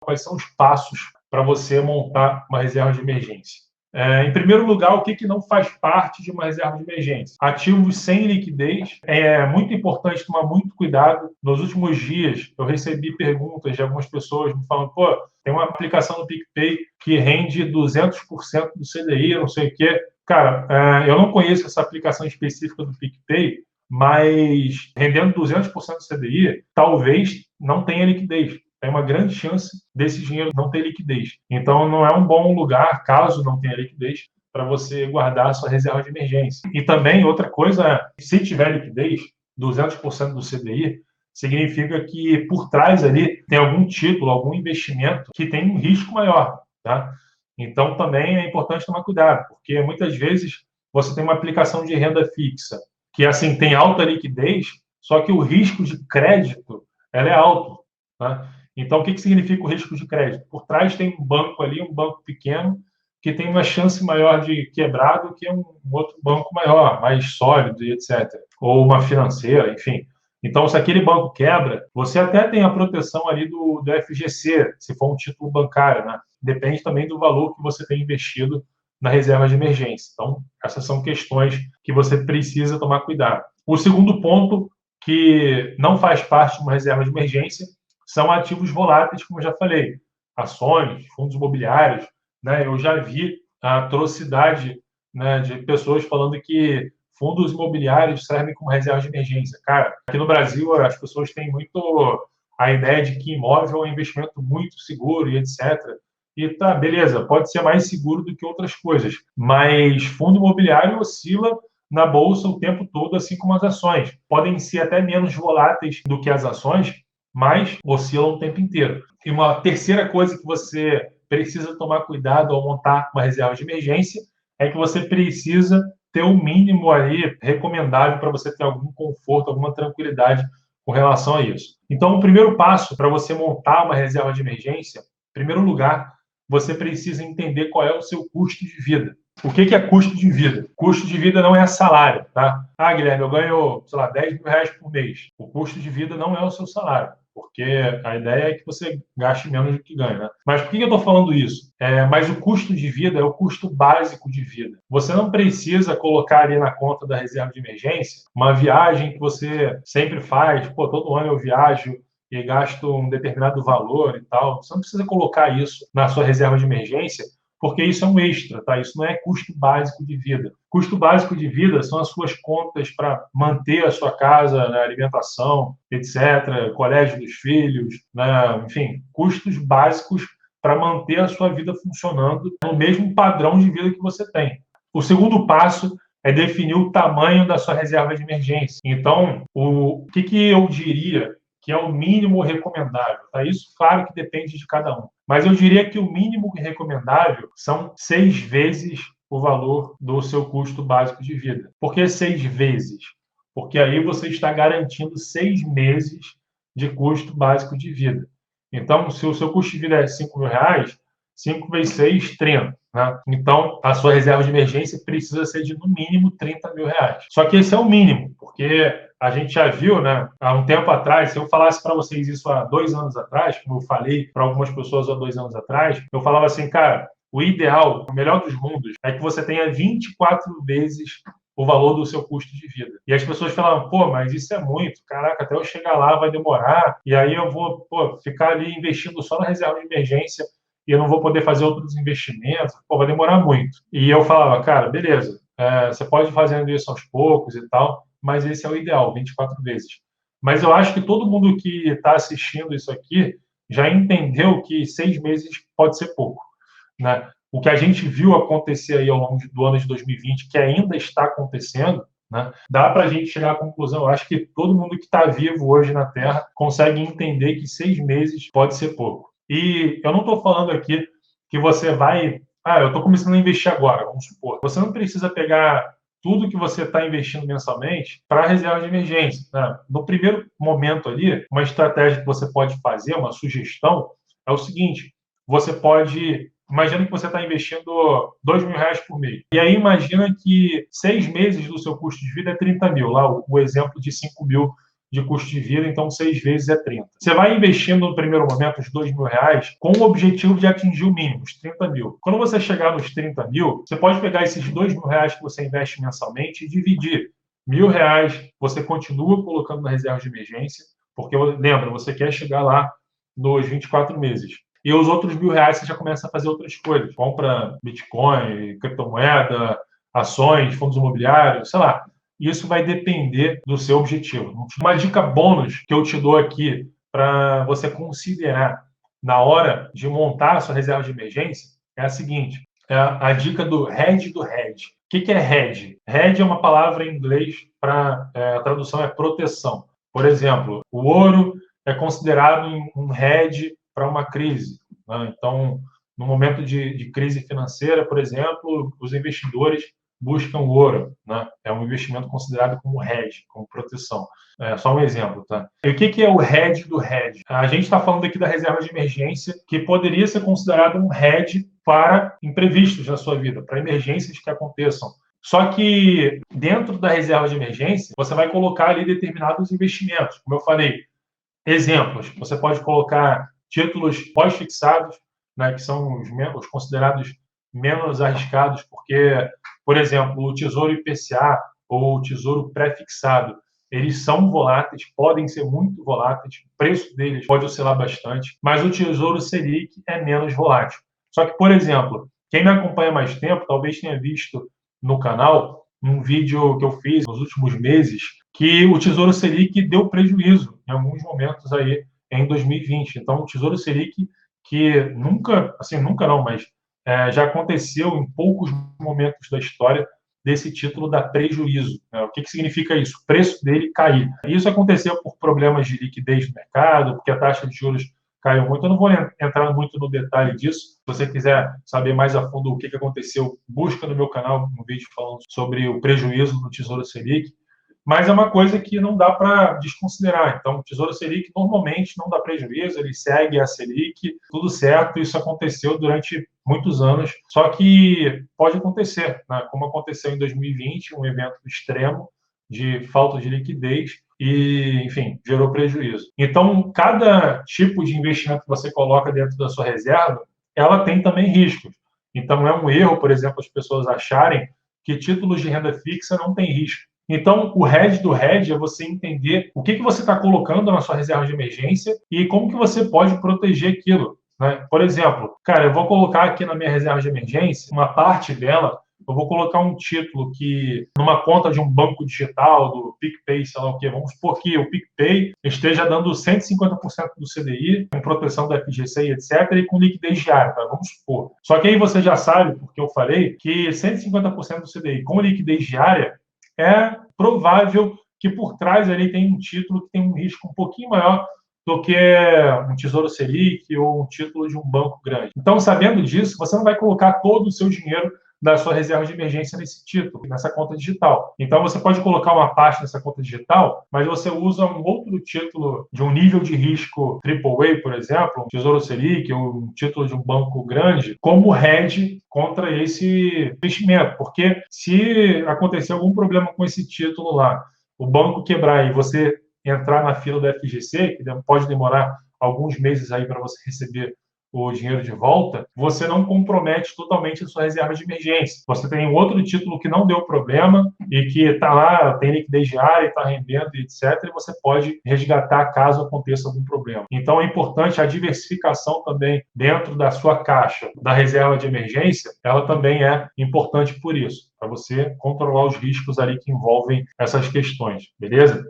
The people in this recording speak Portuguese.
Quais são os passos para você montar uma reserva de emergência? Em primeiro lugar, o que não faz parte de uma reserva de emergência? Ativos sem liquidez. É muito importante tomar muito cuidado. Nos últimos dias, eu recebi perguntas de algumas pessoas me falando: pô, tem uma aplicação no PicPay que rende 200% do CDI, não sei o quê. Cara, eu não conheço essa aplicação específica do PicPay, mas rendendo 200% do CDI, talvez não tenha liquidez. Tem uma grande chance desse dinheiro não ter liquidez. Então, não é um bom lugar, caso não tenha liquidez, para você guardar a sua reserva de emergência. E também, outra coisa, se tiver liquidez, 200% do CDI, significa que por trás ali tem algum título, algum investimento que tem um risco maior, tá? Então, também é importante tomar cuidado, porque muitas vezes você tem uma aplicação de renda fixa que, assim, tem alta liquidez, só que o risco de crédito ela é alto, tá? Então, o que significa o risco de crédito? Por trás tem um banco ali, um banco pequeno, que tem uma chance maior de quebrar do que um outro banco maior, mais sólido e etc. Ou uma financeira, enfim. Então, se aquele banco quebra, você até tem a proteção ali do FGC, se for um título bancário, né? Depende também do valor que você tem investido na reserva de emergência. Então, essas são questões que você precisa tomar cuidado. O segundo ponto, que não faz parte de uma reserva de emergência, são ativos voláteis, como eu já falei, ações, fundos imobiliários, né? Eu já vi a atrocidade, né, de pessoas falando que fundos imobiliários servem como reserva de emergência. Cara, aqui no Brasil as pessoas têm muito a ideia de que imóvel é um investimento muito seguro e etc. E tá, beleza, pode ser mais seguro do que outras coisas, mas fundo imobiliário oscila na bolsa o tempo todo, assim como as ações. Podem ser até menos voláteis do que as ações, mas oscilam o tempo inteiro. E uma terceira coisa que você precisa tomar cuidado ao montar uma reserva de emergência é que você precisa ter o mínimo ali recomendável para você ter algum conforto, alguma tranquilidade com relação a isso. Então, o primeiro passo para você montar uma reserva de emergência, em primeiro lugar, você precisa entender qual é o seu custo de vida. O que é custo de vida? Custo de vida não é salário, tá? Ah, Guilherme, eu ganho, sei lá, 10 mil reais por mês. O custo de vida não é o seu salário, porque a ideia é que você gaste menos do que ganha, né? Mas por que eu estou falando isso? Mas o custo de vida é o custo básico de vida. Você não precisa colocar ali na conta da reserva de emergência uma viagem que você sempre faz. Pô, todo ano eu viajo e gasto um determinado valor e tal. Você não precisa colocar isso na sua reserva de emergência, porque isso é um extra, tá? Isso não é custo básico de vida. Custo básico de vida são as suas contas para manter a sua casa, né, alimentação, etc., colégio dos filhos, né, enfim, custos básicos para manter a sua vida funcionando no mesmo padrão de vida que você tem. O segundo passo é definir o tamanho da sua reserva de emergência. Então, o que eu diria que é o mínimo recomendável? Tá? Isso, claro, que depende de cada um. Mas eu diria que o mínimo recomendável são 6 vezes o valor do seu custo básico de vida. Por que 6 vezes? Porque aí você está garantindo 6 meses de custo básico de vida. Então, se o seu custo de vida é 5 mil reais, 5 vezes 6, 30. Né? Então, a sua reserva de emergência precisa ser de, no mínimo, 30 mil reais. Só que esse é o mínimo, porque a gente já viu, né, há um tempo atrás, se eu falasse para vocês isso há 2 anos atrás, como eu falei para algumas pessoas há 2 anos atrás, eu falava assim, cara, o ideal, o melhor dos mundos, é que você tenha 24 vezes o valor do seu custo de vida. E as pessoas falavam, pô, mas isso é muito, caraca, até eu chegar lá vai demorar, e aí eu vou, ficar ali investindo só na reserva de emergência e eu não vou poder fazer outros investimentos, pô, vai demorar muito. E eu falava, cara, beleza, você pode ir fazendo isso aos poucos e tal, mas esse é o ideal, 24 vezes. Mas eu acho que todo mundo que está assistindo isso aqui já entendeu que 6 meses pode ser pouco, né? O que a gente viu acontecer aí ao longo do ano de 2020, que ainda está acontecendo, né? Dá para a gente chegar à conclusão. Eu acho que todo mundo que está vivo hoje na Terra consegue entender que 6 meses pode ser pouco. E eu não estou falando aqui que você vai... eu estou começando a investir agora, vamos supor. Você não precisa pegar tudo que você está investindo mensalmente para a reserva de emergência, né? No primeiro momento ali, uma estratégia que você pode fazer, uma sugestão, é o seguinte: você pode... Imagina que você está investindo 2 mil reais por mês. E aí imagina que 6 meses do seu custo de vida é 30 mil. Lá o exemplo de 5 mil de custo de vida, então 6 vezes é 30. Você vai investindo no primeiro momento os R$ 2.000 com o objetivo de atingir o mínimo, os 30 mil. Quando você chegar nos 30 mil, você pode pegar esses R$ 2.000 que você investe mensalmente e dividir. R$ 1.000 você continua colocando na reserva de emergência, porque, lembra, você quer chegar lá nos 24 meses. E os outros R$ 1.000 você já começa a fazer outras coisas. Compra Bitcoin, criptomoeda, ações, fundos imobiliários, sei lá. Isso vai depender do seu objetivo. Uma dica bônus que eu te dou aqui para você considerar na hora de montar a sua reserva de emergência é a seguinte: é a dica do hedge do hedge. O que é hedge? Hedge é uma palavra em inglês para a tradução é proteção. Por exemplo, o ouro é considerado um hedge para uma crise, né? Então, no momento de crise financeira, por exemplo, os investidores buscam ouro, né? É um investimento considerado como hedge, como proteção. É só um exemplo, tá? E o que é o hedge do hedge? A gente está falando aqui da reserva de emergência, que poderia ser considerado um hedge para imprevistos na sua vida, para emergências que aconteçam. Só que dentro da reserva de emergência, você vai colocar ali determinados investimentos. Como eu falei, exemplos, você pode colocar títulos pós-fixados, né, que são os considerados menos arriscados, porque, por exemplo, o Tesouro IPCA ou o Tesouro pré-fixado, eles são voláteis, podem ser muito voláteis, o preço deles pode oscilar bastante, mas o Tesouro Selic é menos volátil. Só que, por exemplo, quem me acompanha mais tempo talvez tenha visto no canal um vídeo que eu fiz nos últimos meses que o Tesouro Selic deu prejuízo em alguns momentos aí em 2020. Então, o Tesouro Selic, que nunca, assim, nunca não, mas já aconteceu em poucos momentos da história desse título dar prejuízo. Né? O que significa isso? O preço dele cair. Isso aconteceu por problemas de liquidez no mercado, porque a taxa de juros caiu muito. Eu não vou entrar muito no detalhe disso. Se você quiser saber mais a fundo o que aconteceu, busca no meu canal um vídeo falando sobre o prejuízo do Tesouro Selic. Mas é uma coisa que não dá para desconsiderar. Então, o Tesouro Selic normalmente não dá prejuízo, ele segue a Selic, tudo certo. Isso aconteceu durante muitos anos. Só que pode acontecer, né? Como aconteceu em 2020, um evento extremo de falta de liquidez e, enfim, gerou prejuízo. Então, cada tipo de investimento que você coloca dentro da sua reserva, ela tem também riscos. Então, é um erro, por exemplo, as pessoas acharem que títulos de renda fixa não têm risco. Então, o hedge do hedge é você entender o que você está colocando na sua reserva de emergência e como que você pode proteger aquilo, né? Por exemplo, cara, eu vou colocar aqui na minha reserva de emergência, uma parte dela, eu vou colocar um título que, numa conta de um banco digital, do PicPay, sei lá o quê, vamos supor que o PicPay esteja dando 150% do CDI, com proteção da FGC, etc., e com liquidez diária, tá? Vamos supor. Só que aí você já sabe, porque eu falei, que 150% do CDI com liquidez diária é provável que por trás ali tem um título que tem um risco um pouquinho maior do que um Tesouro Selic ou um título de um banco grande. Então, sabendo disso, você não vai colocar todo o seu dinheiro da sua reserva de emergência nesse título, nessa conta digital. Então, você pode colocar uma parte nessa conta digital, mas você usa um outro título de um nível de risco AAA, por exemplo, um Tesouro Selic ou um título de um banco grande, como hedge contra esse investimento. Porque se acontecer algum problema com esse título lá, o banco quebrar e você entrar na fila da FGC, que pode demorar alguns meses aí para você receber o dinheiro de volta, você não compromete totalmente a sua reserva de emergência. Você tem um outro título que não deu problema e que está lá, tem liquidez diária, está rendendo, etc., e você pode resgatar caso aconteça algum problema. Então, é importante a diversificação também dentro da sua caixa da reserva de emergência, ela também é importante por isso, para você controlar os riscos ali que envolvem essas questões, beleza?